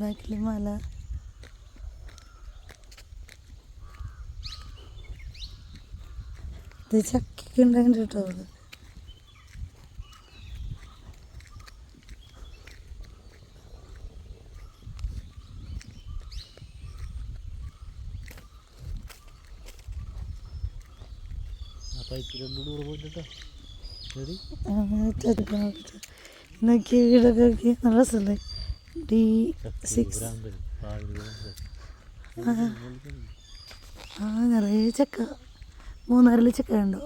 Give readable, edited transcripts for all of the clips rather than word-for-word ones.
ബാക്കിൽ മല. ഇത് ചക്കൊക്കെ ഉണ്ടായിട്ട് കേട്ടോ. അത് നോക്കി വീടൊക്കെ നോക്കി നല്ല രസമല്ലേ. D6 നിറയെ ചക്ക. മൂന്നാറിൽ ചക്ക ഉണ്ടോ?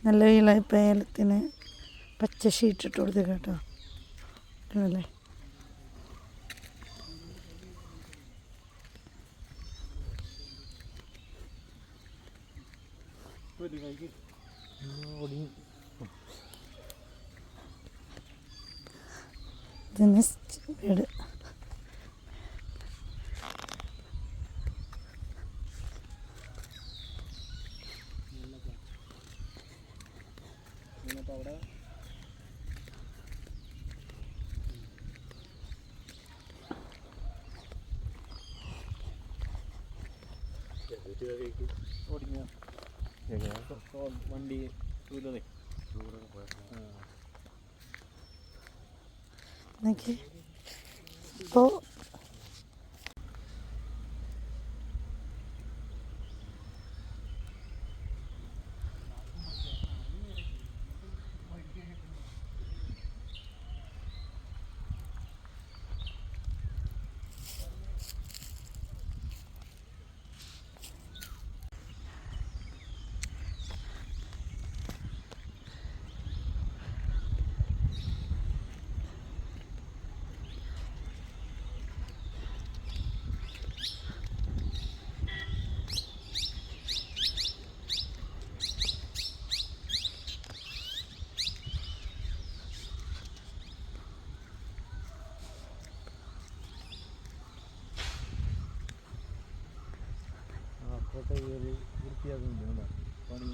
നല്ല വെയിലായപ്പോൾ ഏലത്തിന് പച്ച ഷീറ്റ് ഇട്ട് കൊടുത്തേ കേട്ടോ. അല്ലേ വീട്. വണ്ടി ഇപ്പോൾ വൃത്തിയാക്കുന്നുണ്ട് പണി